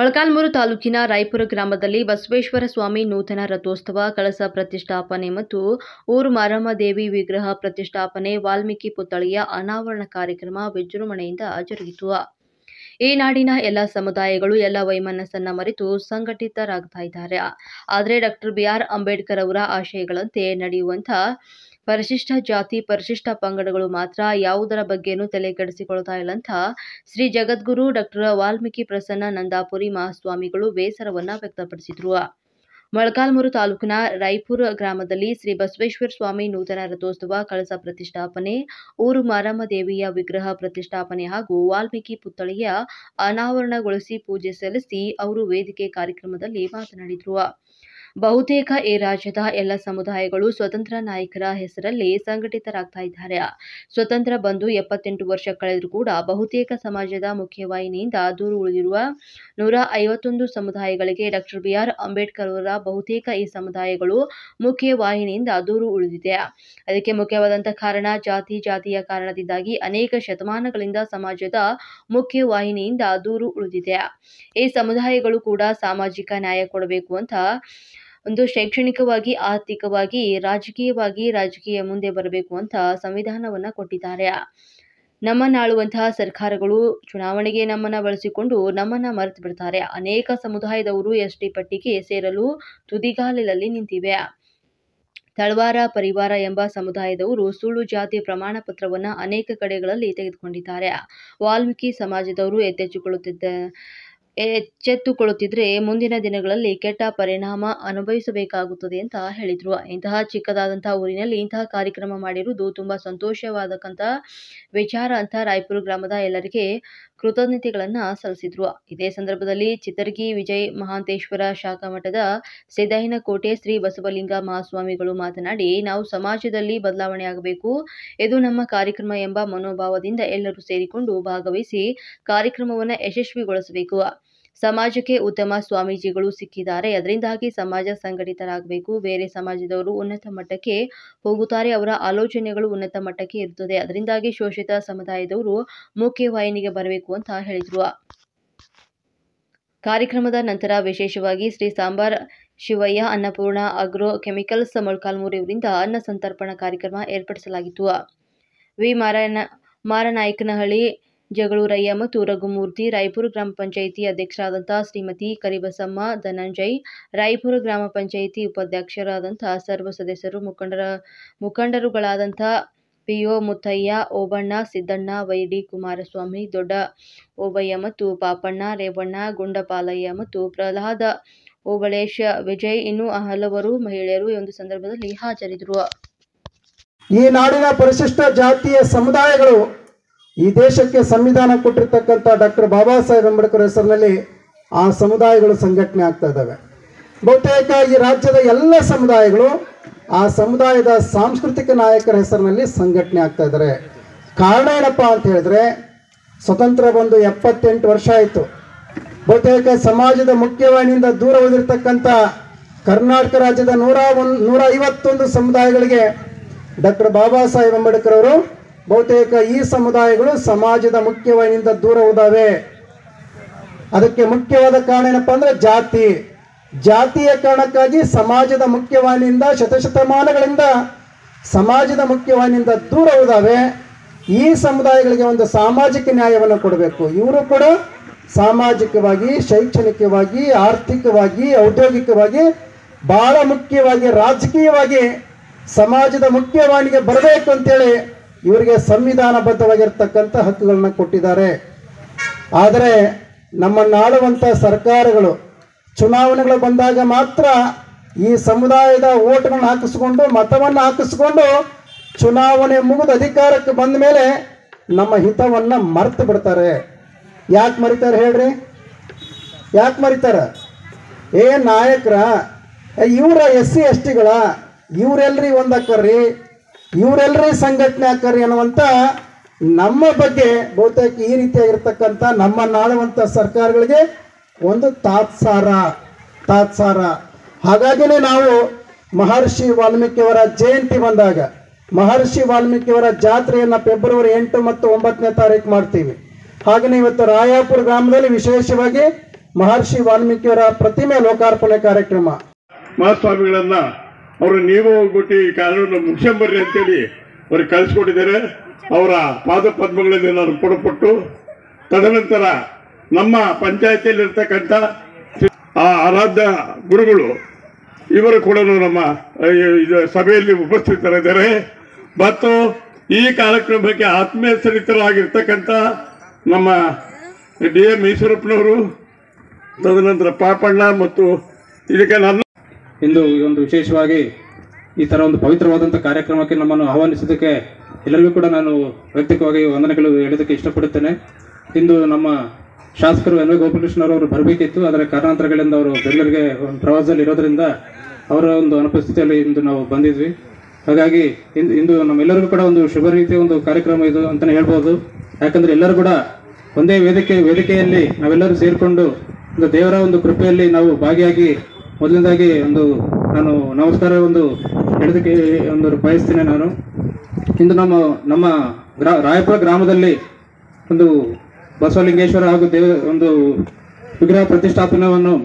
ಮೊಳಕಾಲ್ಮೂರು ತಾಲೂಕಿನ ರಾಯಪುರ ಗ್ರಾಮದಲ್ಲಿ ಬಸವೇಶ್ವರ ಸ್ವಾಮಿ ನೂತನ ರಥೋತ್ಸವ, ಕಳಸ ಪ್ರತಿಷ್ಠಾಪನೆ ಮತ್ತು ಊರು ಮಾರಮ್ಮ ದೇವಿ ವಿಗ್ರಹ ಪ್ರತಿಷ್ಠಾಪನೆ, ವಾಲ್ಮೀಕಿ ಪುತ್ಥಳಿಯ ಅನಾವರಣ ಕಾರ್ಯಕ್ರಮ ವಿಜೃಂಭಣೆಯಿಂದ ಜರುಗಿತು. ಈ ನಾಡಿನ ಎಲ್ಲ ಸಮುದಾಯಗಳು ಎಲ್ಲ ವೈಮನಸ್ಸನ್ನ ಮರೆತು ಸಂಘಟಿತರಾಗ್ತಾ ಇದ್ದಾರೆ. ಆದರೆ ಡಾಕ್ಟರ್ ಬಿ.ಆರ್. ಅಂಬೇಡ್ಕರ್ ಅವರ ಆಶಯಗಳಂತೆ ನಡೆಯುವಂಥ ಪರಿಶಿಷ್ಟ ಜಾತಿ, ಪರಿಶಿಷ್ಟ ಪಂಗಡಗಳು ಮಾತ್ರ ಯಾವುದರ ಬಗ್ಗೆನೂ ತಲೆ ಕೆಡಿಸಿಕೊಳ್ತಾ ಇಲ್ಲ ಅಂತ ಶ್ರೀ ಜಗದ್ಗುರು ಡಾಕ್ಟರ್ ವಾಲ್ಮೀಕಿ ಪ್ರಸನ್ನ ನಂದಾಪುರಿ ಮಹಾಸ್ವಾಮಿಗಳು ಬೇಸರವನ್ನ ವ್ಯಕ್ತಪಡಿಸಿದರು. ಮೊಳಕಾಲ್ಮೂರು ತಾಲೂಕಿನ ರಾಯಪುರ ಗ್ರಾಮದಲ್ಲಿ ಶ್ರೀ ಬಸವೇಶ್ವರ ಸ್ವಾಮಿ ನೂತನ ರಥೋತ್ಸವ, ಕಳಸ ಪ್ರತಿಷ್ಠಾಪನೆ, ಊರು ಮಾರಮ್ಮ ದೇವಿಯ ವಿಗ್ರಹ ಪ್ರತಿಷ್ಠಾಪನೆ ಹಾಗೂ ವಾಲ್ಮೀಕಿ ಪುತ್ಥಳಿಯ ಅನಾವರಣಗೊಳಿಸಿ ಪೂಜೆ ಸಲ್ಲಿಸಿ ಅವರು ವೇದಿಕೆ ಕಾರ್ಯಕ್ರಮದಲ್ಲಿ ಮಾತನಾಡಿದರು. ಬಹುತೇಕ ಈ ರಾಜ್ಯದ ಎಲ್ಲ ಸಮುದಾಯಗಳು ಸ್ವತಂತ್ರ ನಾಯಕರ ಹೆಸರಲ್ಲಿ ಸಂಘಟಿತರಾಗ್ತಾ ಇದ್ದಾರೆ. ಸ್ವತಂತ್ರ ಬಂದು 78 ವರ್ಷ ಕಳೆದರೂ ಕೂಡ ಬಹುತೇಕ ಸಮಾಜದ ಮುಖ್ಯವಾಹಿನಿಯಿಂದ ದೂರ ಉಳಿದಿರುವ 151 ಸಮುದಾಯಗಳಿಗೆ ಡಾಕ್ಟರ್ ಬಿ.ಆರ್. ಅಂಬೇಡ್ಕರ್ ಅವರ ಬಹುತೇಕ ಈ ಸಮುದಾಯಗಳು ಮುಖ್ಯವಾಹಿನಿಯಿಂದ ದೂರ ಉಳಿದಿದೆ. ಅದಕ್ಕೆ ಮುಖ್ಯವಾದಂತಹ ಕಾರಣ ಜಾತಿಯ ಕಾರಣದಿಂದಾಗಿ ಅನೇಕ ಶತಮಾನಗಳಿಂದ ಸಮಾಜದ ಮುಖ್ಯವಾಹಿನಿಯಿಂದ ದೂರ ಉಳಿದಿದೆ. ಈ ಸಮುದಾಯಗಳು ಕೂಡ ಸಾಮಾಜಿಕ ನ್ಯಾಯ ಕೊಡಬೇಕು ಅಂತ ಒಂದು ಶೈಕ್ಷಣಿಕವಾಗಿ, ಆರ್ಥಿಕವಾಗಿ, ರಾಜಕೀಯ ಮುಂದೆ ಬರಬೇಕು ಅಂತ ಸಂವಿಧಾನವನ್ನ ಕೊಟ್ಟಿದ್ದಾರೆ. ನಮ್ಮನ್ನಾಳುವಂತಹ ಸರ್ಕಾರಗಳು ಚುನಾವಣೆಗೆ ನಮ್ಮನ್ನ ಬಳಸಿಕೊಂಡು ನಮ್ಮನ್ನ ಮರೆತು ಬಿಡ್ತಾರೆ. ಅನೇಕ ಸಮುದಾಯದವರು ಎಸ್ಟಿ ಪಟ್ಟಿಗೆ ಸೇರಲು ತುದಿಗಾಲಲ್ಲಿ ನಿಂತಿವೆ. ತಳವಾರ ಪರಿವಾರ ಎಂಬ ಸಮುದಾಯದವರು ಸುಳ್ಳು ಜಾತಿ ಪ್ರಮಾಣ ಪತ್ರವನ್ನ ಅನೇಕ ಕಡೆಗಳಲ್ಲಿ ತೆಗೆದುಕೊಂಡಿದ್ದಾರೆ. ವಾಲ್ಮೀಕಿ ಸಮಾಜದವರು ಎಚ್ಚೆತ್ತುಕೊಳ್ಳುತ್ತಿದ್ರೆ ಮುಂದಿನ ದಿನಗಳಲ್ಲಿ ಕೆಟ್ಟ ಪರಿಣಾಮ ಅನುಭವಿಸಬೇಕಾಗುತ್ತದೆ ಅಂತ ಹೇಳಿದ್ರು. ಇಂತಹ ಚಿಕ್ಕದಾದಂತಹ ಊರಿನಲ್ಲಿ ಇಂತಹ ಕಾರ್ಯಕ್ರಮ ಮಾಡಿರುವುದು ತುಂಬಾ ಸಂತೋಷವಾದಕ್ಕಂತ ವಿಚಾರ ಅಂತ ರಾಯಪುರ ಗ್ರಾಮದ ಎಲ್ಲರಿಗೆ ಕೃತಜ್ಞತೆಗಳನ್ನ ಸಲ್ಲಿಸಿದ್ರು. ಇದೇ ಸಂದರ್ಭದಲ್ಲಿ ಚಿತ್ತರ್ಗಿ ವಿಜಯ ಮಹಾಂತೇಶ್ವರ ಶಾಖಾ ಮಠದ ಸಿದ್ದಯ್ಯನಕೋಟೆ ಶ್ರೀ ಬಸವಲಿಂಗ ಮಹಾಸ್ವಾಮಿಗಳು ಮಾತನಾಡಿ, ನಾವು ಸಮಾಜದಲ್ಲಿ ಬದಲಾವಣೆಯಾಗಬೇಕು, ಇದು ನಮ್ಮ ಕಾರ್ಯಕ್ರಮ ಎಂಬ ಮನೋಭಾವದಿಂದ ಎಲ್ಲರೂ ಸೇರಿಕೊಂಡು ಭಾಗವಹಿಸಿ ಕಾರ್ಯಕ್ರಮವನ್ನು ಯಶಸ್ವಿಗೊಳಿಸಬೇಕು. ಸಮಾಜಕ್ಕೆ ಉತ್ತಮ ಸ್ವಾಮೀಜಿಗಳು ಸಿಕ್ಕಿದ್ದಾರೆ. ಅದರಿಂದಾಗಿ ಸಮಾಜ ಸಂಘಟಿತರಾಗಬೇಕು. ಬೇರೆ ಸಮಾಜದವರು ಉನ್ನತ ಮಟ್ಟಕ್ಕೆ ಹೋಗುತ್ತಾರೆ, ಅವರ ಆಲೋಚನೆಗಳು ಉನ್ನತ ಮಟ್ಟಕ್ಕೆ ಇರುತ್ತದೆ. ಅದರಿಂದಾಗಿ ಶೋಷಿತ ಸಮುದಾಯದವರು ಮುಖ್ಯವಾಹಿನಿಗೆ ಬರಬೇಕು ಅಂತ ಹೇಳಿದರು. ಕಾರ್ಯಕ್ರಮದ ನಂತರ ವಿಶೇಷವಾಗಿ ಶ್ರೀ ಸಾಂಬಾರ್ ಶಿವಯ್ಯ ಅನ್ನಪೂರ್ಣ ಅಗ್ರೋ ಕೆಮಿಕಲ್ಸ್ ಮೊಳಕಾಲ್ಮೂರು ಇವರಿಂದ ಅನ್ನ ಸಂತರ್ಪಣಾ ಕಾರ್ಯಕ್ರಮ ಏರ್ಪಡಿಸಲಾಗಿತ್ತು. ವಿ. ಮಾರನಾಯಕನಹಳ್ಳಿ, ಜಗಳೂರಯ್ಯ ಮತ್ತು ರಘುಮೂರ್ತಿ, ರಾಯಪುರ ಗ್ರಾಮ ಪಂಚಾಯಿತಿ ಅಧ್ಯಕ್ಷರಾದಂತಹ ಶ್ರೀಮತಿ ಕರಿಬಸಮ್ಮ ಧನಂಜಯ್, ರಾಯಪುರ ಗ್ರಾಮ ಪಂಚಾಯಿತಿ ಉಪಾಧ್ಯಕ್ಷರಾದಂತಹ ಸರ್ವ ಸದಸ್ಯರು, ಮುಖಂಡರುಗಳಾದಂತಹ ಪಿಒ ಮುತ್ತಯ್ಯ, ಓಬಣ್ಣ, ಸಿದ್ದಣ್ಣ, ವೈಡಿ ಕುಮಾರಸ್ವಾಮಿ, ದೊಡ್ಡ ಓಬಯ್ಯ ಮತ್ತು ಪಾಪಣ್ಣ, ರೇವಣ್ಣ, ಗುಂಡಪಾಲಯ್ಯ ಮತ್ತು ಪ್ರಹ್ಲಾದ, ಓಬಳೇಶ್, ವಿಜಯ್ ಇನ್ನೂ ಹಲವರು ಮಹಿಳೆಯರು ಈ ಒಂದು ಸಂದರ್ಭದಲ್ಲಿ ಹಾಜರಿದ್ದರು. ಈ ನಾಡಿನ ಪರಿಶಿಷ್ಟ ಜಾತಿಯ ಸಮುದಾಯಗಳು ಈ ದೇಶಕ್ಕೆ ಸಂವಿಧಾನ ಕೊಟ್ಟಿರ್ತಕ್ಕಂಥ ಡಾಕ್ಟರ್ ಬಾಬಾ ಸಾಹೇಬ್ ಅಂಬೇಡ್ಕರ್ ಹೆಸರಿನಲ್ಲಿ ಆ ಸಮುದಾಯಗಳು ಸಂಘಟನೆ ಆಗ್ತಾ ಇದ್ದಾವೆ. ಬಹುತೇಕ ಈ ರಾಜ್ಯದ ಎಲ್ಲ ಸಮುದಾಯಗಳು ಆ ಸಮುದಾಯದ ಸಾಂಸ್ಕೃತಿಕ ನಾಯಕರ ಹೆಸರಿನಲ್ಲಿ ಸಂಘಟನೆ ಆಗ್ತಾ ಇದ್ದಾರೆ. ಕಾರಣ ಏನಪ್ಪಾ ಅಂತ ಹೇಳಿದ್ರೆ, ಸ್ವತಂತ್ರ ಬಂದು 78 ವರ್ಷ ಆಯಿತು. ಬಹುತೇಕ ಸಮಾಜದ ಮುಖ್ಯವಾಹಿನಿಯಿಂದ ದೂರ ಉಳಿದಿರ್ತಕ್ಕಂಥ ಕರ್ನಾಟಕ ರಾಜ್ಯದ 151 ಸಮುದಾಯಗಳಿಗೆ ಡಾಕ್ಟರ್ ಬಾಬಾ ಸಾಹೇಬ್ ಅಂಬೇಡ್ಕರ್ ಅವರು ಬಹುತೇಕ ಈ ಸಮುದಾಯಗಳು ಸಮಾಜದ ಮುಖ್ಯವಾಹಿನಿಯಿಂದ ದೂರ ಹೋದಾವೆ. ಅದಕ್ಕೆ ಮುಖ್ಯವಾದ ಕಾರಣ ಏನಪ್ಪಾ ಅಂದ್ರೆ ಜಾತಿಯ ಕಾರಣಕ್ಕಾಗಿ ಸಮಾಜದ ಮುಖ್ಯವಾಹಿನಿಯಿಂದ ಶತಶತಮಾನಗಳಿಂದ ಸಮಾಜದ ಮುಖ್ಯವಾಹಿನಿಯಿಂದ ದೂರ ಹೋದಾವೆ. ಈ ಸಮುದಾಯಗಳಿಗೆ ಒಂದು ಸಾಮಾಜಿಕ ನ್ಯಾಯವನ್ನು ಕೊಡಬೇಕು. ಇವರು ಕೂಡ ಸಾಮಾಜಿಕವಾಗಿ, ಶೈಕ್ಷಣಿಕವಾಗಿ, ಆರ್ಥಿಕವಾಗಿ, ಔದ್ಯೋಗಿಕವಾಗಿ, ಬಹಳ ಮುಖ್ಯವಾಗಿ ರಾಜಕೀಯವಾಗಿ ಸಮಾಜದ ಮುಖ್ಯವಾಹಿನಿಗೆ ಬರಬೇಕು ಅಂತೇಳಿ ಇವರಿಗೆ ಸಂವಿಧಾನಬದ್ಧವಾಗಿರ್ತಕ್ಕಂಥ ಹಕ್ಕುಗಳನ್ನ ಕೊಟ್ಟಿದ್ದಾರೆ. ಆದರೆ ನಮ್ಮನ್ನಾಳುವಂಥ ಸರ್ಕಾರಗಳು ಚುನಾವಣೆಗಳು ಬಂದಾಗ ಮಾತ್ರ ಈ ಸಮುದಾಯದ ಓಟ್ಗಳನ್ನ ಹಾಕಿಸ್ಕೊಂಡು, ಮತವನ್ನು ಹಾಕಿಸ್ಕೊಂಡು, ಚುನಾವಣೆ ಮುಗಿದು ಅಧಿಕಾರಕ್ಕೆ ಬಂದ ಮೇಲೆ ನಮ್ಮ ಹಿತವನ್ನು ಮರೆತು ಬಿಡ್ತಾರೆ. ಯಾಕೆ ಮರಿತಾರೆ ಹೇಳ್ರಿ? ಯಾಕೆ ಮರಿತಾರೆ? ನಾಯಕರ ಇವರ SC STಗಳ ಇವರೆಲ್ರಿ ಒಂದಾಕರ್ರಿ, ಇವರೆಲ್ಲರೂ ಸಂಘಟನೆ ಹಾಕರಿ ಅನ್ನುವಂಥ ನಮ್ಮ ಬಗ್ಗೆ ಬಹುತೇಕ ಈ ರೀತಿಯಾಗಿರ್ತಕ್ಕಂಥ ನಮ್ಮನ್ನಾಳುವಂಥ ಸರ್ಕಾರಗಳಿಗೆ ಒಂದು ತಾತ್ಸಾರ. ಹಾಗಾಗಿನೇ ನಾವು ಮಹರ್ಷಿ ವಾಲ್ಮೀಕಿಯವರ ಜಯಂತಿ ಬಂದಾಗ ಮಹರ್ಷಿ ವಾಲ್ಮೀಕಿಯವರ ಜಾತ್ರೆಯನ್ನು ಫೆಬ್ರವರಿ 8 ಮತ್ತು 9ನೇ ತಾರೀಕು ಮಾಡ್ತೀವಿ. ಹಾಗೆಯೇ ಇವತ್ತು ರಾಯಪುರ ಗ್ರಾಮದಲ್ಲಿ ವಿಶೇಷವಾಗಿ ಮಹರ್ಷಿ ವಾಲ್ಮೀಕಿಯವರ ಪ್ರತಿಮೆ ಲೋಕಾರ್ಪಣೆ ಕಾರ್ಯಕ್ರಮ. ಮಹಾಸ್ವಾಮಿಗಳನ್ನ ಅವರು ನೀವು ಹೋಗ್ಬಿಟ್ಟು ಈ ಕಾನೂನು ಮುಗಿಸ್ಕೊಂಬರ್ರಿ ಅಂತೇಳಿ ಅವ್ರಿಗೆ ಕಳಿಸ್ಕೊಟ್ಟಿದ್ದಾರೆ. ಅವರ ಪಾದ ಪದ್ಮಗಳಲ್ಲಿ ನಾನು ಕೊಡಪಟ್ಟು ತದನಂತರ ನಮ್ಮ ಪಂಚಾಯತಿಯಲ್ಲಿರ್ತಕ್ಕಂಥ ಆ ಆರಾಧ್ಯ ಗುರುಗಳು ಇವರು ಕೂಡ ನಮ್ಮ ಸಭೆಯಲ್ಲಿ ಉಪಸ್ಥಿತರಿದ್ದಾರೆ. ಮತ್ತು ಈ ಕಾರ್ಯಕ್ರಮಕ್ಕೆ ಆತ್ಮೀಯ ಸರಿತರಾಗಿರ್ತಕ್ಕಂಥ ನಮ್ಮ DM ಈಶ್ವರಪ್ಪನವರು, ತದನಂತರ ಪಾಪಣ್ಣ ಮತ್ತು ಇದಕ್ಕೆ ನನ್ನ ಇಂದು ಈ ಒಂದು ವಿಶೇಷವಾಗಿ ಈ ಥರ ಒಂದು ಪವಿತ್ರವಾದಂಥ ಕಾರ್ಯಕ್ರಮಕ್ಕೆ ನಮ್ಮನ್ನು ಆಹ್ವಾನಿಸಿದ್ದಕ್ಕೆ ಎಲ್ಲರಿಗೂ ಕೂಡ ನಾನು ವೈಯಕ್ತಿಕವಾಗಿ ವಂದನೆಗಳು ಹೇಳೋದಕ್ಕೆ ಇಷ್ಟಪಡುತ್ತೇನೆ. ಇಂದು ನಮ್ಮ ಶಾಸಕರು ಎನ್ ವಿ ಗೋಪಾಲಕೃಷ್ಣರವರು ಬರಬೇಕಿತ್ತು, ಆದರೆ ಕಾರಣಾಂತರಗಳಿಂದ ಅವರು ಬೆಂಗಳೂರಿಗೆ ಒಂದು ಪ್ರವಾಸದಲ್ಲಿ ಇರೋದರಿಂದ ಅವರ ಒಂದು ಅನುಪಸ್ಥಿತಿಯಲ್ಲಿ ಇಂದು ನಾವು ಬಂದಿದ್ವಿ. ಹಾಗಾಗಿ ಇಂದು ನಮ್ಮೆಲ್ಲರಿಗೂ ಕೂಡ ಒಂದು ಶುಭ ರೀತಿಯ ಒಂದು ಕಾರ್ಯಕ್ರಮ ಇದು ಅಂತಲೇ ಹೇಳ್ಬೋದು. ಯಾಕಂದರೆ ಎಲ್ಲರೂ ಕೂಡ ಒಂದೇ ವೇದಿಕೆಯಲ್ಲಿ ನಾವೆಲ್ಲರೂ ಸೇರಿಕೊಂಡು ಒಂದು ದೇವರ ಒಂದು ಕೃಪೆಯಲ್ಲಿ ನಾವು ಭಾಗಿಯಾಗಿ ಮೊದಲನೇದಾಗಿ ನಾನು ನಮಸ್ಕಾರ ಹೇಳೋದಕ್ಕೆ ಬಯಸ್ತೀನಿ. ನಾನು ಇಂದು ನಮ್ಮ ರಾಯಪುರ ಗ್ರಾಮದಲ್ಲಿ ಒಂದು ಬಸವಲಿಂಗೇಶ್ವರ ಹಾಗೂ ಒಂದು ವಿಗ್ರಹ ಪ್ರತಿಷ್ಠಾಪನೆಯನ್ನು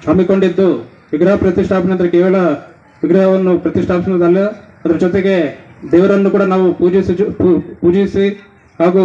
ಹಮ್ಮಿಕೊಂಡಿದ್ದು, ವಿಗ್ರಹ ಪ್ರತಿಷ್ಠಾಪನೆ ಅಂದರೆ ಕೇವಲ ವಿಗ್ರಹವನ್ನು ಪ್ರತಿಷ್ಠಾಪಿಸುವುದಲ್ಲ, ಅದರ ಜೊತೆಗೆ ದೇವರನ್ನು ಕೂಡ ನಾವು ಪೂಜಿಸಿ ಹಾಗೂ